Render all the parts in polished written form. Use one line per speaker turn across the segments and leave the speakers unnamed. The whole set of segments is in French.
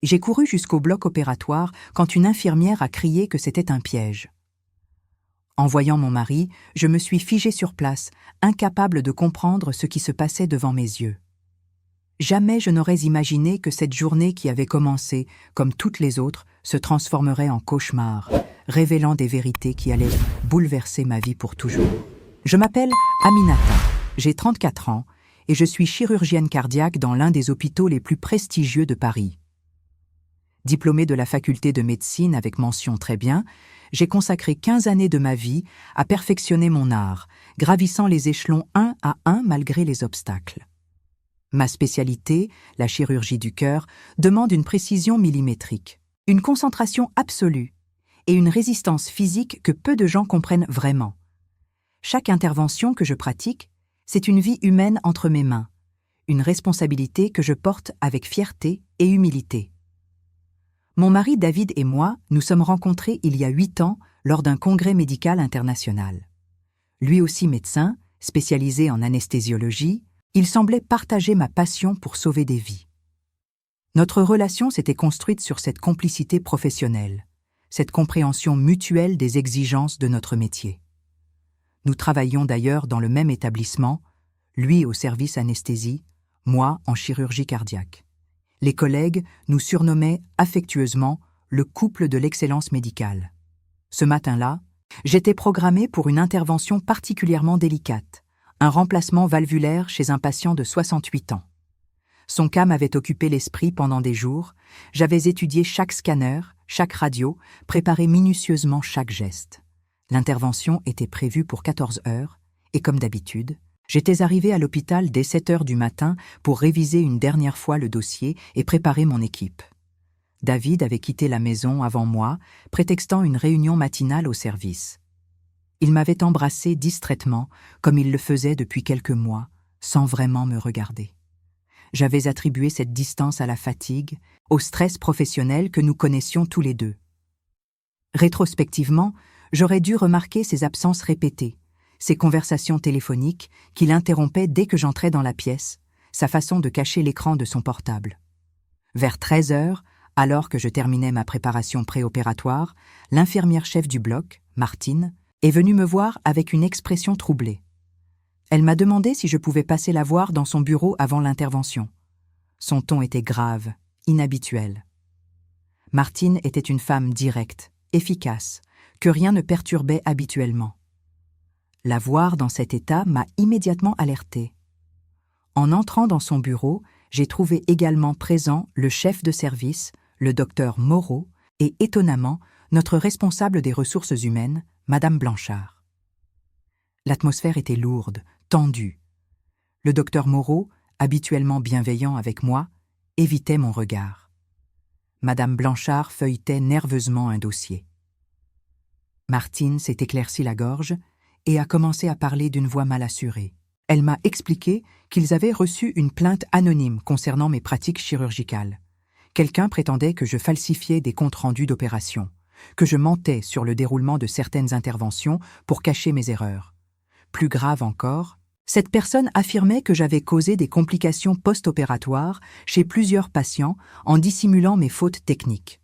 J'ai couru jusqu'au bloc opératoire quand une infirmière a crié que c'était un piège. En voyant mon mari, je me suis figée sur place, incapable de comprendre ce qui se passait devant mes yeux. Jamais je n'aurais imaginé que cette journée qui avait commencé, comme toutes les autres, se transformerait en cauchemar, révélant des vérités qui allaient bouleverser ma vie pour toujours. Je m'appelle Aminata, j'ai 34 ans et je suis chirurgienne cardiaque dans l'un des hôpitaux les plus prestigieux de Paris. Diplômée de la faculté de médecine avec mention très bien, j'ai consacré 15 années de ma vie à perfectionner mon art, gravissant les échelons un à un malgré les obstacles. Ma spécialité, la chirurgie du cœur, demande une précision millimétrique, une concentration absolue et une résistance physique que peu de gens comprennent vraiment. Chaque intervention que je pratique, c'est une vie humaine entre mes mains, une responsabilité que je porte avec fierté et humilité. Mon mari David et moi nous sommes rencontrés il y a 8 ans lors d'un congrès médical international. Lui aussi médecin, spécialisé en anesthésiologie, il semblait partager ma passion pour sauver des vies. Notre relation s'était construite sur cette complicité professionnelle, cette compréhension mutuelle des exigences de notre métier. Nous travaillions d'ailleurs dans le même établissement, lui au service anesthésie, moi en chirurgie cardiaque. Les collègues nous surnommaient affectueusement le couple de l'excellence médicale. Ce matin-là, j'étais programmée pour une intervention particulièrement délicate, un remplacement valvulaire chez un patient de 68 ans. Son cas m'avait occupé l'esprit pendant des jours, j'avais étudié chaque scanner, chaque radio, préparé minutieusement chaque geste. L'intervention était prévue pour 14 heures, et comme d'habitude, j'étais arrivée à l'hôpital dès 7 heures du matin pour réviser une dernière fois le dossier et préparer mon équipe. David avait quitté la maison avant moi, prétextant une réunion matinale au service. Il m'avait embrassée distraitement, comme il le faisait depuis quelques mois, sans vraiment me regarder. J'avais attribué cette distance à la fatigue, au stress professionnel que nous connaissions tous les deux. Rétrospectivement, j'aurais dû remarquer ses absences répétées, ses conversations téléphoniques qu'il interrompait dès que j'entrais dans la pièce, sa façon de cacher l'écran de son portable. Vers 13 heures, alors que je terminais ma préparation préopératoire, l'infirmière chef du bloc, Martine, est venue me voir avec une expression troublée. Elle m'a demandé si je pouvais passer la voir dans son bureau avant l'intervention. Son ton était grave, inhabituel. Martine était une femme directe, efficace, que rien ne perturbait habituellement. La voir dans cet état m'a immédiatement alertée. En entrant dans son bureau, j'ai trouvé également présent le chef de service, le docteur Moreau, et étonnamment, notre responsable des ressources humaines, Madame Blanchard. L'atmosphère était lourde, tendue. Le docteur Moreau, habituellement bienveillant avec moi, évitait mon regard. Madame Blanchard feuilletait nerveusement un dossier. Martine s'est éclairci la gorge et a commencé à parler d'une voix mal assurée. Elle m'a expliqué qu'ils avaient reçu une plainte anonyme concernant mes pratiques chirurgicales. Quelqu'un prétendait que je falsifiais des comptes rendus d'opération, que je mentais sur le déroulement de certaines interventions pour cacher mes erreurs. Plus grave encore, cette personne affirmait que j'avais causé des complications post-opératoires chez plusieurs patients en dissimulant mes fautes techniques.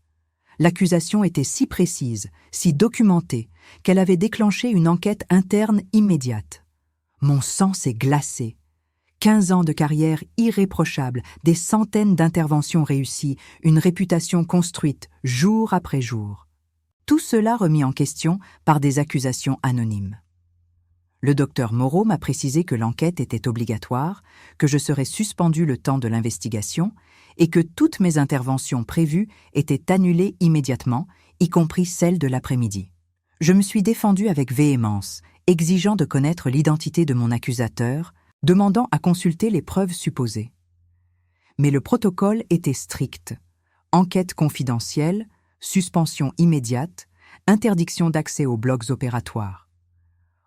L'accusation était si précise, si documentée, qu'elle avait déclenché une enquête interne immédiate. Mon sang s'est glacé. 15 ans de carrière irréprochable, des centaines d'interventions réussies, une réputation construite jour après jour. Tout cela remis en question par des accusations anonymes. Le docteur Moreau m'a précisé que l'enquête était obligatoire, que je serais suspendue le temps de l'investigation et que toutes mes interventions prévues étaient annulées immédiatement, y compris celles de l'après-midi. Je me suis défendue avec véhémence, exigeant de connaître l'identité de mon accusateur, demandant à consulter les preuves supposées. Mais le protocole était strict. Enquête confidentielle, suspension immédiate, interdiction d'accès aux blocs opératoires.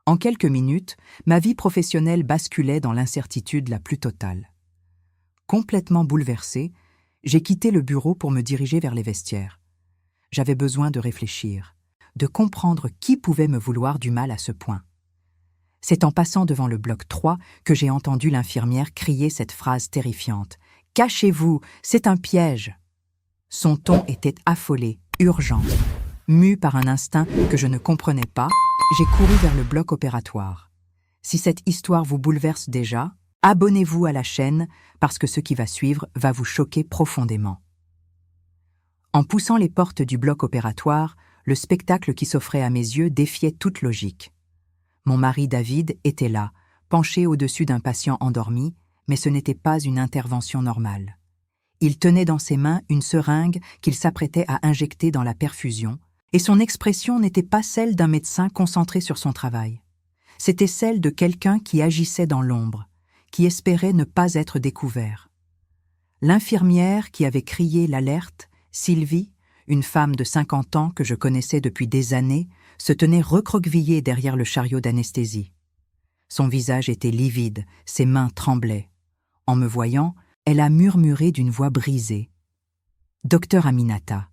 En quelques minutes, ma vie professionnelle basculait dans l'incertitude la plus totale. Complètement bouleversée, j'ai quitté le bureau pour me diriger vers les vestiaires. J'avais besoin de réfléchir, de comprendre qui pouvait me vouloir du mal à ce point. C'est en passant devant le bloc 3 que j'ai entendu l'infirmière crier cette phrase terrifiante. « Cachez-vous, c'est un piège !» Son ton était affolé, urgent. Mue par un instinct que je ne comprenais pas, j'ai couru vers le bloc opératoire. Si cette histoire vous bouleverse déjà, abonnez-vous à la chaîne parce que ce qui va suivre va vous choquer profondément. En poussant les portes du bloc opératoire, le spectacle qui s'offrait à mes yeux défiait toute logique. Mon mari David était là, penché au-dessus d'un patient endormi, mais ce n'était pas une intervention normale. Il tenait dans ses mains une seringue qu'il s'apprêtait à injecter dans la perfusion, et son expression n'était pas celle d'un médecin concentré sur son travail. C'était celle de quelqu'un qui agissait dans l'ombre, qui espérait ne pas être découvert. L'infirmière qui avait crié l'alerte, Sylvie, une femme de 50 ans que je connaissais depuis des années, se tenait recroquevillée derrière le chariot d'anesthésie. Son visage était livide, ses mains tremblaient. En me voyant, elle a murmuré d'une voix brisée. « Docteur Aminata,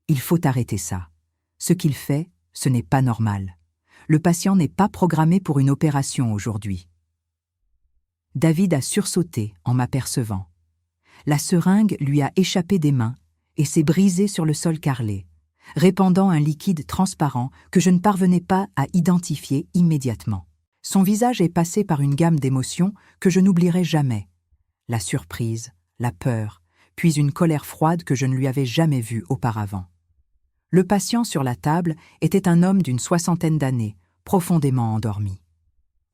il faut arrêter ça. Ce qu'il fait, ce n'est pas normal. Le patient n'est pas programmé pour une opération aujourd'hui. » David a sursauté en m'apercevant. La seringue lui a échappé des mains et s'est brisée sur le sol carrelé, répandant un liquide transparent que je ne parvenais pas à identifier immédiatement. Son visage est passé par une gamme d'émotions que je n'oublierai jamais. La surprise, la peur, puis une colère froide que je ne lui avais jamais vue auparavant. Le patient sur la table était un homme d'une 60aine d'années, profondément endormi.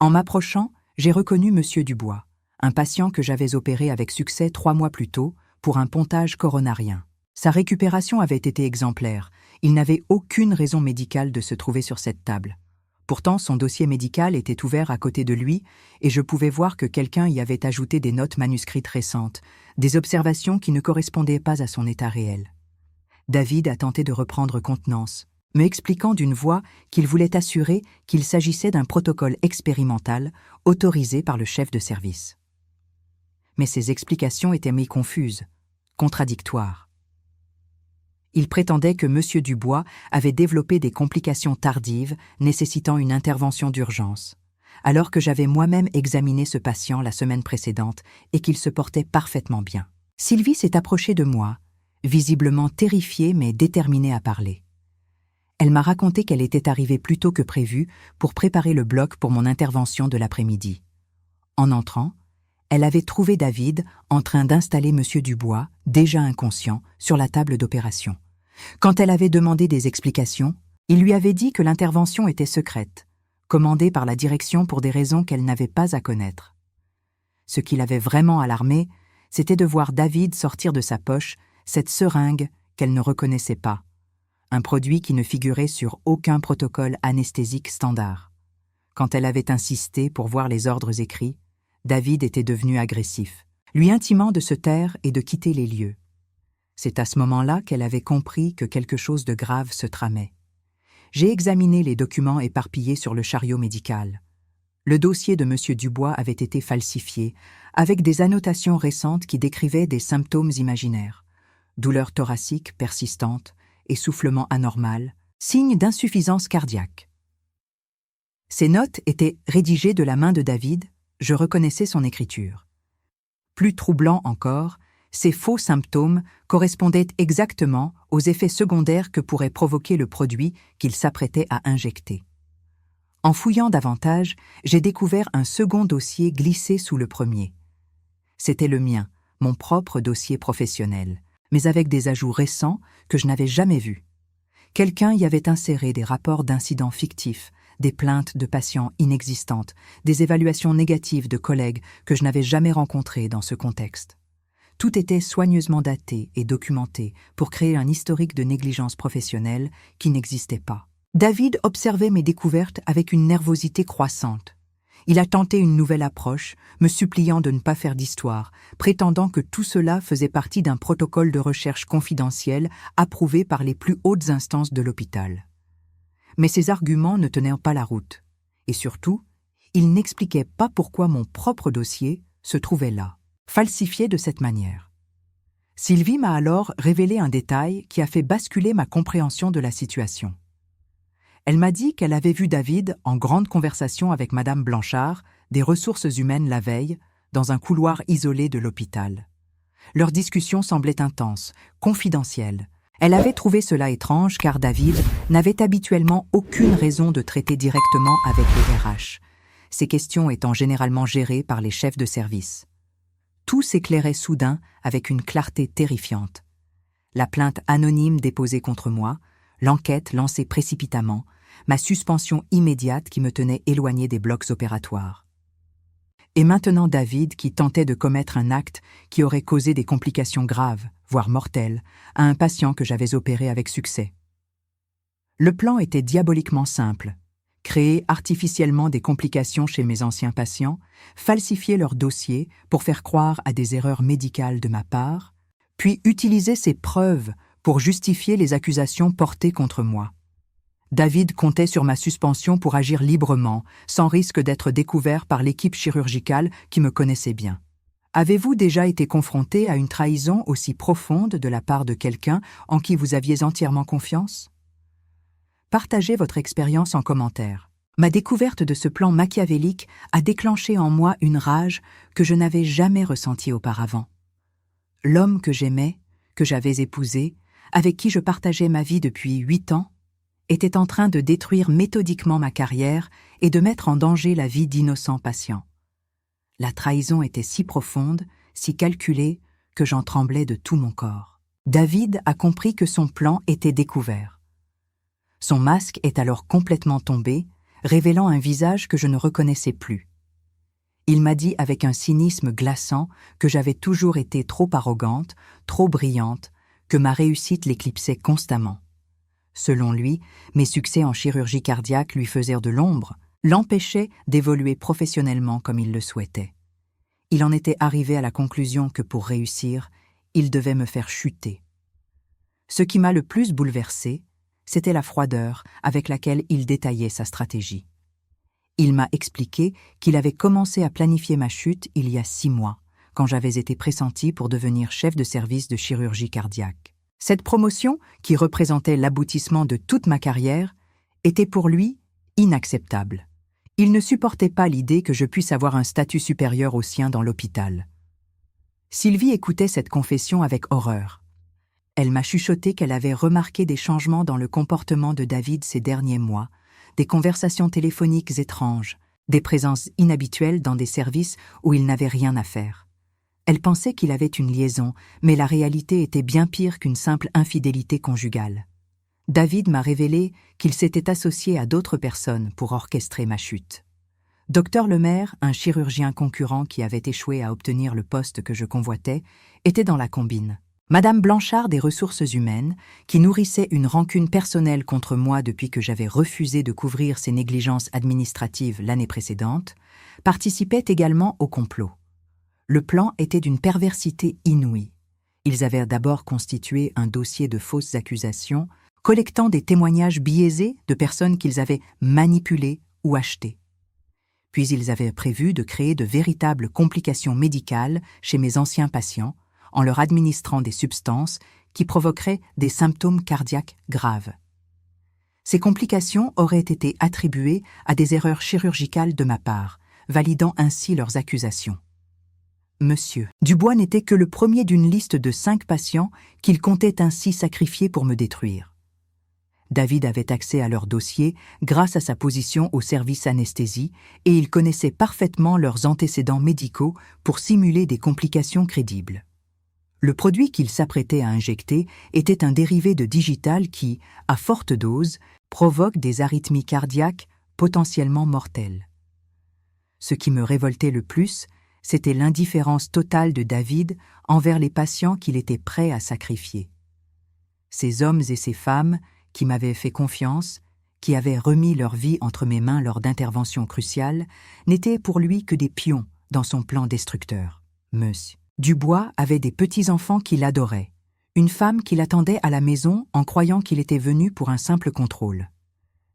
En m'approchant, j'ai reconnu M. Dubois, un patient que j'avais opéré avec succès 3 mois plus tôt pour un pontage coronarien. Sa récupération avait été exemplaire. Il n'avait aucune raison médicale de se trouver sur cette table. Pourtant, son dossier médical était ouvert à côté de lui et je pouvais voir que quelqu'un y avait ajouté des notes manuscrites récentes, des observations qui ne correspondaient pas à son état réel. David a tenté de reprendre contenance, me expliquant d'une voix qu'il voulait assurer qu'il s'agissait d'un protocole expérimental autorisé par le chef de service. Mais ses explications étaient mi-confuses, contradictoires. Il prétendait que M. Dubois avait développé des complications tardives nécessitant une intervention d'urgence, alors que j'avais moi-même examiné ce patient la semaine précédente et qu'il se portait parfaitement bien. Sylvie s'est approchée de moi, visiblement terrifiée mais déterminée à parler. Elle m'a raconté qu'elle était arrivée plus tôt que prévu pour préparer le bloc pour mon intervention de l'après-midi. En entrant, elle avait trouvé David en train d'installer M. Dubois, déjà inconscient, sur la table d'opération. Quand elle avait demandé des explications, il lui avait dit que l'intervention était secrète, commandée par la direction pour des raisons qu'elle n'avait pas à connaître. Ce qui l'avait vraiment alarmée, c'était de voir David sortir de sa poche cette seringue qu'elle ne reconnaissait pas, un produit qui ne figurait sur aucun protocole anesthésique standard. Quand elle avait insisté pour voir les ordres écrits, David était devenu agressif, lui intimant de se taire et de quitter les lieux. C'est à ce moment-là qu'elle avait compris que quelque chose de grave se tramait. J'ai examiné les documents éparpillés sur le chariot médical. Le dossier de M. Dubois avait été falsifié, avec des annotations récentes qui décrivaient des symptômes imaginaires. Douleurs thoraciques persistantes, essoufflement anormal, signe d'insuffisance cardiaque. Ces notes étaient rédigées de la main de David, je reconnaissais son écriture. Plus troublant encore, ces faux symptômes correspondaient exactement aux effets secondaires que pourrait provoquer le produit qu'il s'apprêtait à injecter. En fouillant davantage, j'ai découvert un second dossier glissé sous le premier. C'était le mien, mon propre dossier professionnel, mais avec des ajouts récents que je n'avais jamais vus. Quelqu'un y avait inséré des rapports d'incidents fictifs, des plaintes de patients inexistantes, des évaluations négatives de collègues que je n'avais jamais rencontrés dans ce contexte. Tout était soigneusement daté et documenté pour créer un historique de négligence professionnelle qui n'existait pas. David observait mes découvertes avec une nervosité croissante. Il a tenté une nouvelle approche, me suppliant de ne pas faire d'histoire, prétendant que tout cela faisait partie d'un protocole de recherche confidentiel approuvé par les plus hautes instances de l'hôpital. Mais ces arguments ne tenaient pas la route. Et surtout, il n'expliquait pas pourquoi mon propre dossier se trouvait là, falsifié de cette manière. Sylvie m'a alors révélé un détail qui a fait basculer ma compréhension de la situation. Elle m'a dit qu'elle avait vu David en grande conversation avec Madame Blanchard, des ressources humaines la veille, dans un couloir isolé de l'hôpital. Leur discussion semblait intense, confidentielle. Elle avait trouvé cela étrange car David n'avait habituellement aucune raison de traiter directement avec les RH, ces questions étant généralement gérées par les chefs de service. Tout s'éclairait soudain avec une clarté terrifiante. La plainte anonyme déposée contre moi, l'enquête lancée précipitamment, ma suspension immédiate qui me tenait éloigné des blocs opératoires. Et maintenant David qui tentait de commettre un acte qui aurait causé des complications graves, voire mortelles, à un patient que j'avais opéré avec succès. Le plan était diaboliquement simple. Créer artificiellement des complications chez mes anciens patients, falsifier leurs dossiers pour faire croire à des erreurs médicales de ma part, puis utiliser ces preuves pour justifier les accusations portées contre moi. David comptait sur ma suspension pour agir librement, sans risque d'être découvert par l'équipe chirurgicale qui me connaissait bien. Avez-vous déjà été confronté à une trahison aussi profonde de la part de quelqu'un en qui vous aviez entièrement confiance? Partagez votre expérience en commentaire. Ma découverte de ce plan machiavélique a déclenché en moi une rage que je n'avais jamais ressentie auparavant. L'homme que j'aimais, que j'avais épousé, avec qui je partageais ma vie depuis 8 ans, était en train de détruire méthodiquement ma carrière et de mettre en danger la vie d'innocents patients. La trahison était si profonde, si calculée, que j'en tremblais de tout mon corps. David a compris que son plan était découvert. Son masque est alors complètement tombé, révélant un visage que je ne reconnaissais plus. Il m'a dit avec un cynisme glaçant que j'avais toujours été trop arrogante, trop brillante, que ma réussite l'éclipsait constamment. Selon lui, mes succès en chirurgie cardiaque lui faisaient de l'ombre, l'empêchaient d'évoluer professionnellement comme il le souhaitait. Il en était arrivé à la conclusion que pour réussir, il devait me faire chuter. Ce qui m'a le plus bouleversée, c'était la froideur avec laquelle il détaillait sa stratégie. Il m'a expliqué qu'il avait commencé à planifier ma chute il y a 6 mois, quand j'avais été pressenti pour devenir chef de service de chirurgie cardiaque. Cette promotion, qui représentait l'aboutissement de toute ma carrière, était pour lui inacceptable. Il ne supportait pas l'idée que je puisse avoir un statut supérieur au sien dans l'hôpital. Sylvie écoutait cette confession avec horreur. Elle m'a chuchoté qu'elle avait remarqué des changements dans le comportement de David ces derniers mois, des conversations téléphoniques étranges, des présences inhabituelles dans des services où il n'avait rien à faire. Elle pensait qu'il avait une liaison, mais la réalité était bien pire qu'une simple infidélité conjugale. David m'a révélé qu'il s'était associé à d'autres personnes pour orchestrer ma chute. Dr Lemaire, un chirurgien concurrent qui avait échoué à obtenir le poste que je convoitais, était dans la combine. Madame Blanchard des ressources humaines, qui nourrissait une rancune personnelle contre moi depuis que j'avais refusé de couvrir ses négligences administratives l'année précédente, participait également au complot. Le plan était d'une perversité inouïe. Ils avaient d'abord constitué un dossier de fausses accusations, collectant des témoignages biaisés de personnes qu'ils avaient manipulées ou achetées. Puis ils avaient prévu de créer de véritables complications médicales chez mes anciens patients, en leur administrant des substances qui provoqueraient des symptômes cardiaques graves. Ces complications auraient été attribuées à des erreurs chirurgicales de ma part, validant ainsi leurs accusations. Monsieur Dubois n'était que le premier d'une liste de 5 patients qu'il comptait ainsi sacrifier pour me détruire. David avait accès à leur dossier grâce à sa position au service anesthésie et il connaissait parfaitement leurs antécédents médicaux pour simuler des complications crédibles. Le produit qu'il s'apprêtait à injecter était un dérivé de digital qui, à forte dose, provoque des arythmies cardiaques potentiellement mortelles. Ce qui me révoltait le plus, c'était l'indifférence totale de David envers les patients qu'il était prêt à sacrifier. Ces hommes et ces femmes qui m'avaient fait confiance, qui avaient remis leur vie entre mes mains lors d'interventions cruciales, n'étaient pour lui que des pions dans son plan destructeur. Monsieur Dubois avait des petits-enfants qui l'adoraient, une femme qui l'attendait à la maison en croyant qu'il était venu pour un simple contrôle.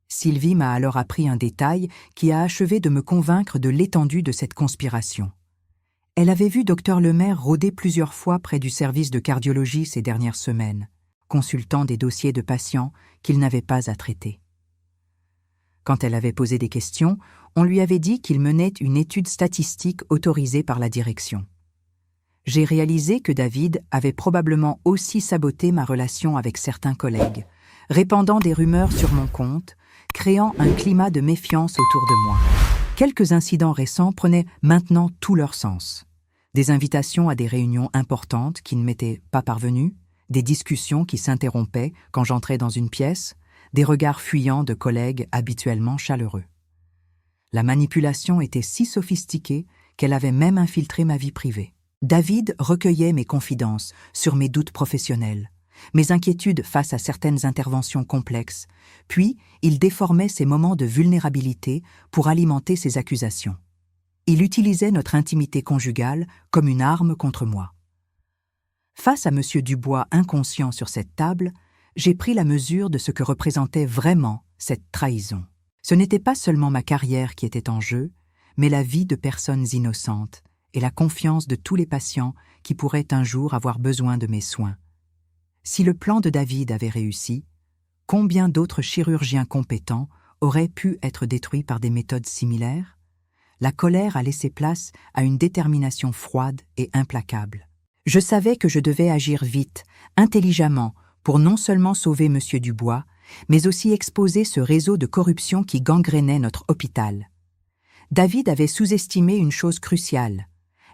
Sylvie m'a alors appris un détail qui a achevé de me convaincre de l'étendue de cette conspiration. Elle avait vu Dr Lemaire rôder plusieurs fois près du service de cardiologie ces dernières semaines, consultant des dossiers de patients qu'il n'avait pas à traiter. Quand elle avait posé des questions, on lui avait dit qu'il menait une étude statistique autorisée par la direction. J'ai réalisé que David avait probablement aussi saboté ma relation avec certains collègues, répandant des rumeurs sur mon compte, créant un climat de méfiance autour de moi. Quelques incidents récents prenaient maintenant tout leur sens. Des invitations à des réunions importantes qui ne m'étaient pas parvenues, des discussions qui s'interrompaient quand j'entrais dans une pièce, des regards fuyants de collègues habituellement chaleureux. La manipulation était si sophistiquée qu'elle avait même infiltré ma vie privée. David recueillait mes confidences sur mes doutes professionnels, mes inquiétudes face à certaines interventions complexes, puis il déformait ces moments de vulnérabilité pour alimenter ses accusations. Il utilisait notre intimité conjugale comme une arme contre moi. Face à M. Dubois inconscient sur cette table, j'ai pris la mesure de ce que représentait vraiment cette trahison. Ce n'était pas seulement ma carrière qui était en jeu, mais la vie de personnes innocentes et la confiance de tous les patients qui pourraient un jour avoir besoin de mes soins. Si le plan de David avait réussi, combien d'autres chirurgiens compétents auraient pu être détruits par des méthodes similaires? La colère a laissé place à une détermination froide et implacable. Je savais que je devais agir vite, intelligemment, pour non seulement sauver M. Dubois, mais aussi exposer ce réseau de corruption qui gangrénait notre hôpital. David avait sous-estimé une chose cruciale.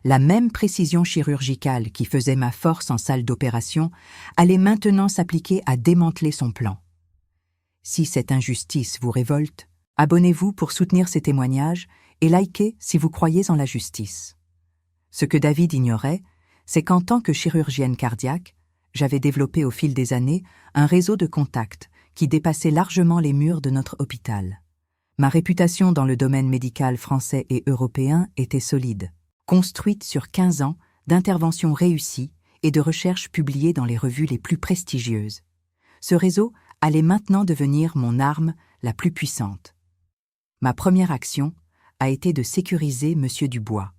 La même précision chirurgicale qui faisait ma force en salle d'opération allait maintenant s'appliquer à démanteler son plan. Si cette injustice vous révolte, abonnez-vous pour soutenir ces témoignages et likez si vous croyez en la justice. Ce que David ignorait, c'est qu'en tant que chirurgienne cardiaque, j'avais développé au fil des années un réseau de contacts qui dépassait largement les murs de notre hôpital. Ma réputation dans le domaine médical français et européen était solide, construite sur 15 ans d'interventions réussies et de recherches publiées dans les revues les plus prestigieuses. Ce réseau allait maintenant devenir mon arme la plus puissante. Ma première action a été de sécuriser M. Dubois.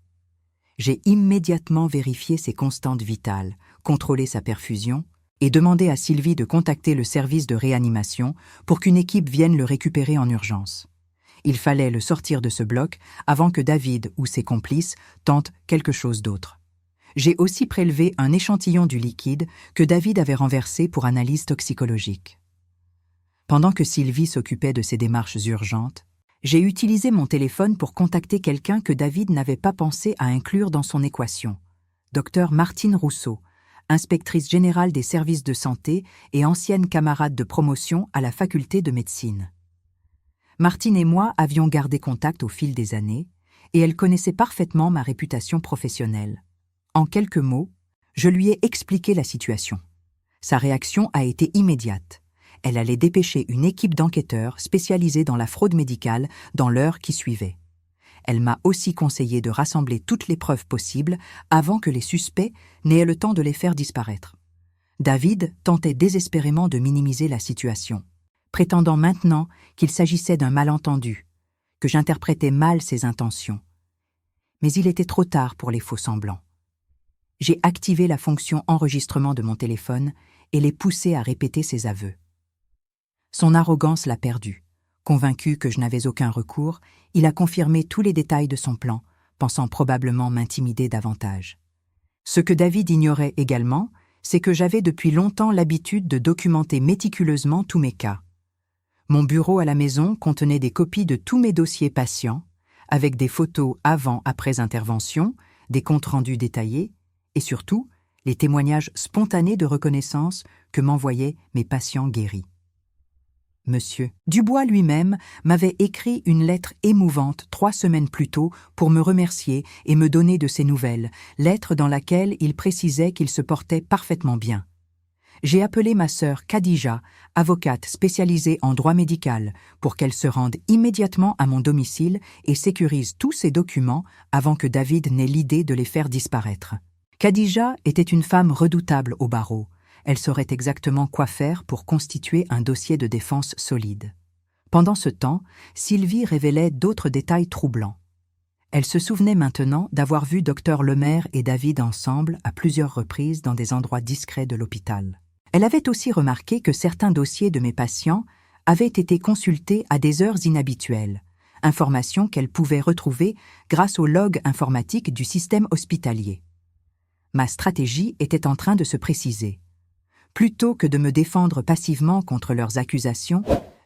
J'ai immédiatement vérifié ses constantes vitales, contrôlé sa perfusion et demandé à Sylvie de contacter le service de réanimation pour qu'une équipe vienne le récupérer en urgence. Il fallait le sortir de ce bloc avant que David ou ses complices tentent quelque chose d'autre. J'ai aussi prélevé un échantillon du liquide que David avait renversé pour analyse toxicologique. Pendant que Sylvie s'occupait de ces démarches urgentes, j'ai utilisé mon téléphone pour contacter quelqu'un que David n'avait pas pensé à inclure dans son équation, Dr Martine Rousseau, inspectrice générale des services de santé et ancienne camarade de promotion à la faculté de médecine. Martine et moi avions gardé contact au fil des années, et elle connaissait parfaitement ma réputation professionnelle. En quelques mots, je lui ai expliqué la situation. Sa réaction a été immédiate. Elle allait dépêcher une équipe d'enquêteurs spécialisés dans la fraude médicale dans l'heure qui suivait. Elle m'a aussi conseillé de rassembler toutes les preuves possibles avant que les suspects n'aient le temps de les faire disparaître. David tentait désespérément de minimiser la situation, prétendant maintenant qu'il s'agissait d'un malentendu, que j'interprétais mal ses intentions. Mais il était trop tard pour les faux-semblants. J'ai activé la fonction enregistrement de mon téléphone et l'ai poussé à répéter ses aveux. Son arrogance l'a perdu. Convaincu que je n'avais aucun recours, il a confirmé tous les détails de son plan, pensant probablement m'intimider davantage. Ce que David ignorait également, c'est que j'avais depuis longtemps l'habitude de documenter méticuleusement tous mes cas. Mon bureau à la maison contenait des copies de tous mes dossiers patients, avec des photos avant-après intervention, des comptes rendus détaillés, et surtout, les témoignages spontanés de reconnaissance que m'envoyaient mes patients guéris. Monsieur Dubois lui-même m'avait écrit une lettre émouvante 3 semaines plus tôt pour me remercier et me donner de ses nouvelles, lettre dans laquelle il précisait qu'il se portait parfaitement bien. J'ai appelé ma sœur Khadija, avocate spécialisée en droit médical, pour qu'elle se rende immédiatement à mon domicile et sécurise tous ces documents avant que David n'ait l'idée de les faire disparaître. Khadija était une femme redoutable au barreau. Elle saurait exactement quoi faire pour constituer un dossier de défense solide. Pendant ce temps, Sylvie révélait d'autres détails troublants. Elle se souvenait maintenant d'avoir vu Dr Lemaire et David ensemble à plusieurs reprises dans des endroits discrets de l'hôpital. Elle avait aussi remarqué que certains dossiers de mes patients avaient été consultés à des heures inhabituelles, information qu'elle pouvait retrouver grâce au log informatique du système hospitalier. Ma stratégie était en train de se préciser. Plutôt que de me défendre passivement contre leurs accusations,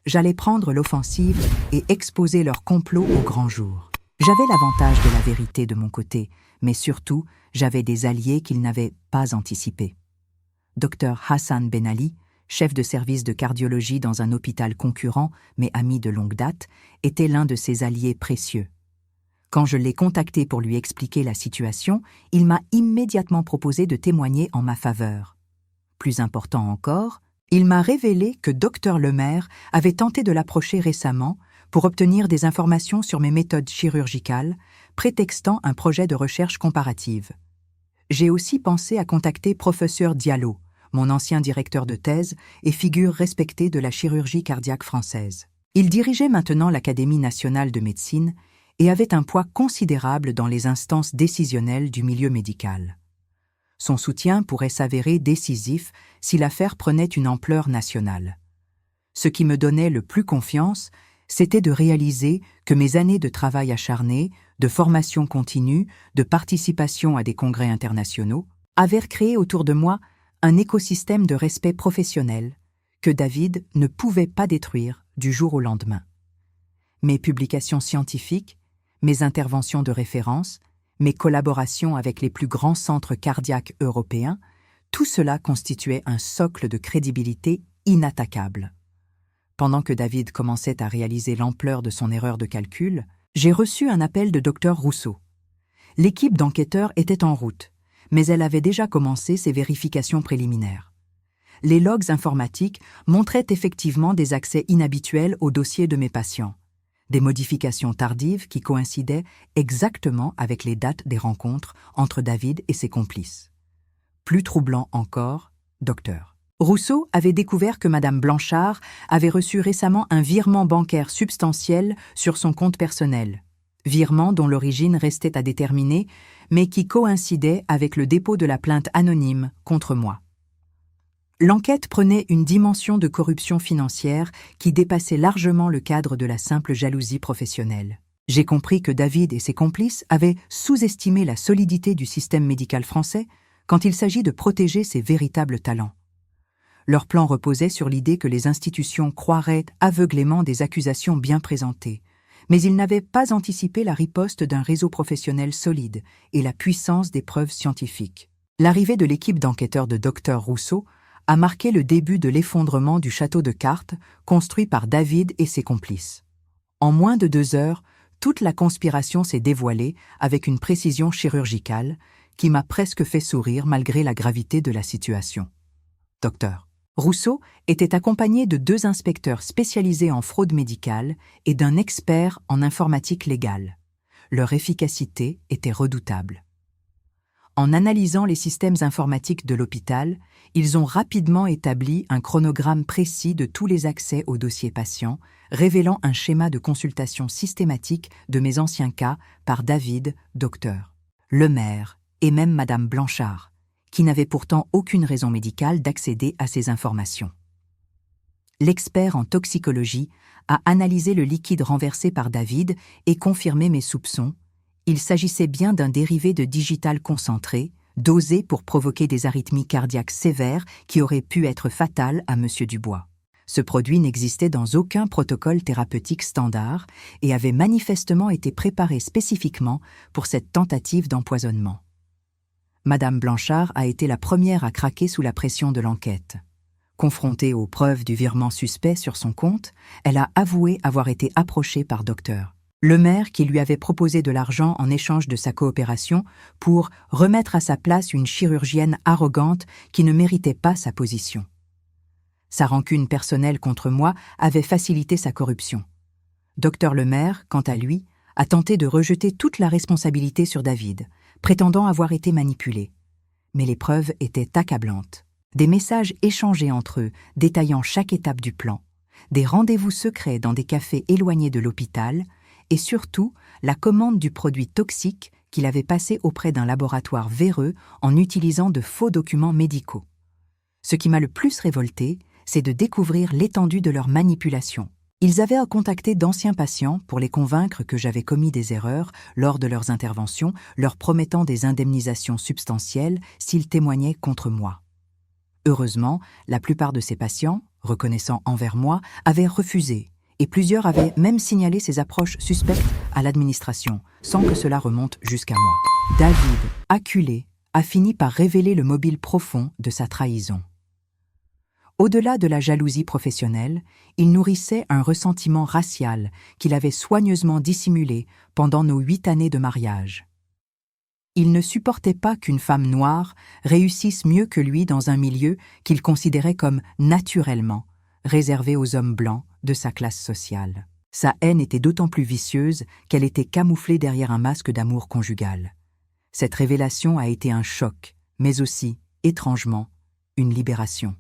j'allais prendre l'offensive et exposer leur complot au grand jour. J'avais l'avantage de la vérité de mon côté, mais surtout, j'avais des alliés qu'ils n'avaient pas anticipés. Dr Hassan Ben Ali, chef de service de cardiologie dans un hôpital concurrent, mais ami de longue date, était l'un de ses alliés précieux. Quand je l'ai contacté pour lui expliquer la situation, il m'a immédiatement proposé de témoigner en ma faveur. Plus important encore, il m'a révélé que Dr Lemaire avait tenté de l'approcher récemment pour obtenir des informations sur mes méthodes chirurgicales, prétextant un projet de recherche comparative. J'ai aussi pensé à contacter professeur Diallo, mon ancien directeur de thèse et figure respectée de la chirurgie cardiaque française. Il dirigeait maintenant l'Académie nationale de médecine et avait un poids considérable dans les instances décisionnelles du milieu médical. Son soutien pourrait s'avérer décisif si l'affaire prenait une ampleur nationale. Ce qui me donnait le plus confiance, c'était de réaliser que mes années de travail acharné, de formation continue, de participation à des congrès internationaux, avaient créé autour de moi un écosystème de respect professionnel que David ne pouvait pas détruire du jour au lendemain. Mes publications scientifiques, mes interventions de référence, mes collaborations avec les plus grands centres cardiaques européens, tout cela constituait un socle de crédibilité inattaquable. Pendant que David commençait à réaliser l'ampleur de son erreur de calcul, j'ai reçu un appel de Dr Rousseau. L'équipe d'enquêteurs était en route, mais elle avait déjà commencé ses vérifications préliminaires. Les logs informatiques montraient effectivement des accès inhabituels au dossier de mes patients. Des modifications tardives qui coïncidaient exactement avec les dates des rencontres entre David et ses complices. Plus troublant encore, Dr Rousseau avait découvert que Madame Blanchard avait reçu récemment un virement bancaire substantiel sur son compte personnel, virement dont l'origine restait à déterminer, mais qui coïncidait avec le dépôt de la plainte anonyme contre moi. L'enquête prenait une dimension de corruption financière qui dépassait largement le cadre de la simple jalousie professionnelle. J'ai compris que David et ses complices avaient sous-estimé la solidité du système médical français quand il s'agit de protéger ses véritables talents. Leur plan reposait sur l'idée que les institutions croiraient aveuglément des accusations bien présentées, mais ils n'avaient pas anticipé la riposte d'un réseau professionnel solide et la puissance des preuves scientifiques. L'arrivée de l'équipe d'enquêteurs de Dr Rousseau a marqué le début de l'effondrement du château de cartes construit par David et ses complices. En moins de 2 heures, toute la conspiration s'est dévoilée avec une précision chirurgicale qui m'a presque fait sourire malgré la gravité de la situation. Dr Rousseau était accompagné de 2 inspecteurs spécialisés en fraude médicale et d'un expert en informatique légale. Leur efficacité était redoutable. En analysant les systèmes informatiques de l'hôpital, ils ont rapidement établi un chronogramme précis de tous les accès aux dossiers patients, révélant un schéma de consultation systématique de mes anciens cas par David, Dr Lemaire et même Madame Blanchard, qui n'avait pourtant aucune raison médicale d'accéder à ces informations. L'expert en toxicologie a analysé le liquide renversé par David et confirmé mes soupçons. Il s'agissait bien d'un dérivé de digital concentré, dosé pour provoquer des arythmies cardiaques sévères qui auraient pu être fatales à M. Dubois. Ce produit n'existait dans aucun protocole thérapeutique standard et avait manifestement été préparé spécifiquement pour cette tentative d'empoisonnement. Madame Blanchard a été la première à craquer sous la pression de l'enquête. Confrontée aux preuves du virement suspect sur son compte, elle a avoué avoir été approchée par Dr Lemaire qui lui avait proposé de l'argent en échange de sa coopération pour remettre à sa place une chirurgienne arrogante qui ne méritait pas sa position. Sa rancune personnelle contre moi avait facilité sa corruption. Dr Lemaire, quant à lui, a tenté de rejeter toute la responsabilité sur David, prétendant avoir été manipulé. Mais les preuves étaient accablantes. Des messages échangés entre eux, détaillant chaque étape du plan, des rendez-vous secrets dans des cafés éloignés de l'hôpital, et surtout la commande du produit toxique qu'il avait passé auprès d'un laboratoire véreux en utilisant de faux documents médicaux. Ce qui m'a le plus révolté, c'est de découvrir l'étendue de leur manipulation. Ils avaient à contacter d'anciens patients pour les convaincre que j'avais commis des erreurs lors de leurs interventions, leur promettant des indemnisations substantielles s'ils témoignaient contre moi. Heureusement, la plupart de ces patients, reconnaissants envers moi, avaient refusé, et plusieurs avaient même signalé ces approches suspectes à l'administration, sans que cela remonte jusqu'à moi. David, acculé, a fini par révéler le mobile profond de sa trahison. Au-delà de la jalousie professionnelle, il nourrissait un ressentiment racial qu'il avait soigneusement dissimulé pendant nos 8 années de mariage. Il ne supportait pas qu'une femme noire réussisse mieux que lui dans un milieu qu'il considérait comme naturellement réservé aux hommes blancs de sa classe sociale. Sa haine était d'autant plus vicieuse qu'elle était camouflée derrière un masque d'amour conjugal. Cette révélation a été un choc, mais aussi, étrangement, une libération.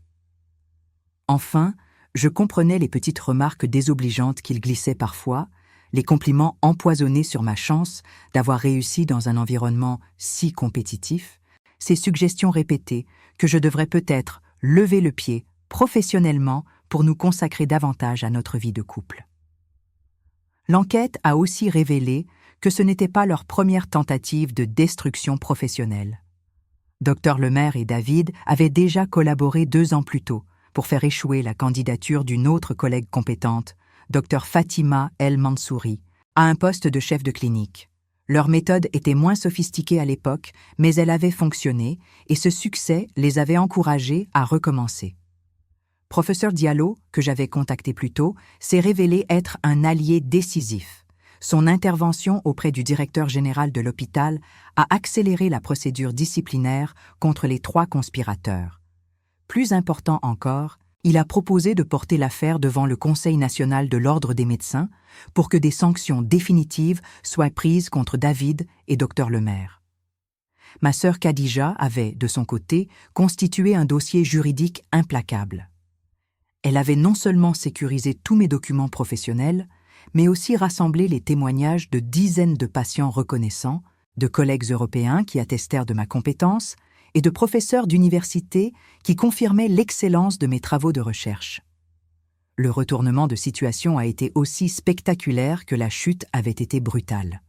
Enfin, je comprenais les petites remarques désobligeantes qu'il glissait parfois, les compliments empoisonnés sur ma chance d'avoir réussi dans un environnement si compétitif, ces suggestions répétées que je devrais peut-être lever le pied professionnellement pour nous consacrer davantage à notre vie de couple. L'enquête a aussi révélé que ce n'était pas leur première tentative de destruction professionnelle. Dr Lemaire et David avaient déjà collaboré 2 ans plus tôt pour faire échouer la candidature d'une autre collègue compétente, Dr Fatima El Mansouri, à un poste de chef de clinique. Leur méthode était moins sophistiquée à l'époque, mais elle avait fonctionné et ce succès les avait encouragés à recommencer. Professeur Diallo, que j'avais contacté plus tôt, s'est révélé être un allié décisif. Son intervention auprès du directeur général de l'hôpital a accéléré la procédure disciplinaire contre les 3 conspirateurs. Plus important encore, il a proposé de porter l'affaire devant le Conseil national de l'Ordre des médecins pour que des sanctions définitives soient prises contre David et Dr Lemaire. Ma sœur Khadija avait, de son côté, constitué un dossier juridique implacable. Elle avait non seulement sécurisé tous mes documents professionnels, mais aussi rassemblé les témoignages de dizaines de patients reconnaissants, de collègues européens qui attestèrent de ma compétence et de professeurs d'université qui confirmaient l'excellence de mes travaux de recherche. Le retournement de situation a été aussi spectaculaire que la chute avait été brutale.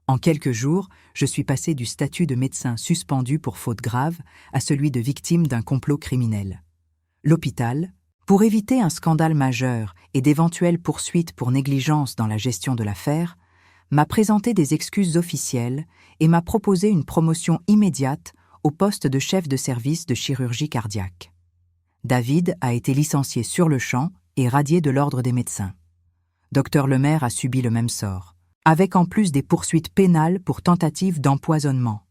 En quelques jours, je suis passé du statut de médecin suspendu pour faute grave à celui de victime d'un complot criminel. L'hôpital, pour éviter un scandale majeur et d'éventuelles poursuites pour négligence dans la gestion de l'affaire, m'a présenté des excuses officielles et m'a proposé une promotion immédiate au poste de chef de service de chirurgie cardiaque. David a été licencié sur le champ et radié de l'ordre des médecins. Dr Lemaire a subi le même sort, avec en plus des poursuites pénales pour tentative d'empoisonnement.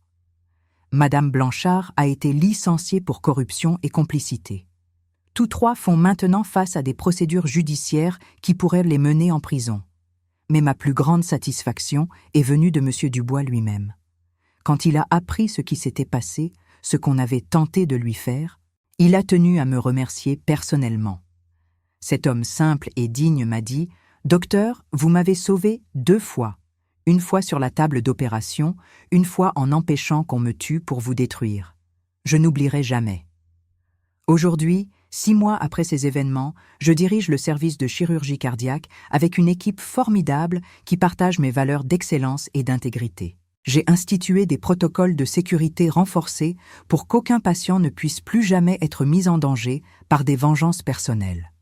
Madame Blanchard a été licenciée pour corruption et complicité. Tous 3 font maintenant face à des procédures judiciaires qui pourraient les mener en prison. Mais ma plus grande satisfaction est venue de M. Dubois lui-même. Quand il a appris ce qui s'était passé, ce qu'on avait tenté de lui faire, il a tenu à me remercier personnellement. Cet homme simple et digne m'a dit « Docteur, vous m'avez sauvé 2 fois, une fois sur la table d'opération, une fois en empêchant qu'on me tue pour vous détruire. Je n'oublierai jamais. » Aujourd'hui, 6 mois après ces événements, je dirige le service de chirurgie cardiaque avec une équipe formidable qui partage mes valeurs d'excellence et d'intégrité. J'ai institué des protocoles de sécurité renforcés pour qu'aucun patient ne puisse plus jamais être mis en danger par des vengeances personnelles.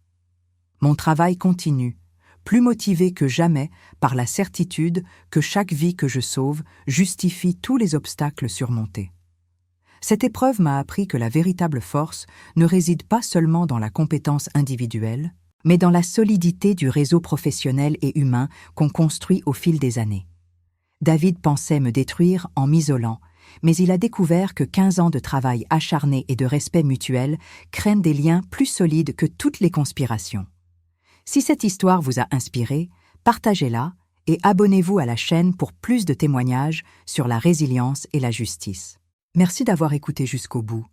Mon travail continue, plus motivé que jamais par la certitude que chaque vie que je sauve justifie tous les obstacles surmontés. Cette épreuve m'a appris que la véritable force ne réside pas seulement dans la compétence individuelle, mais dans la solidité du réseau professionnel et humain qu'on construit au fil des années. David pensait me détruire en m'isolant, mais il a découvert que 15 ans de travail acharné et de respect mutuel créent des liens plus solides que toutes les conspirations. Si cette histoire vous a inspiré, partagez-la et abonnez-vous à la chaîne pour plus de témoignages sur la résilience et la justice. Merci d'avoir écouté jusqu'au bout.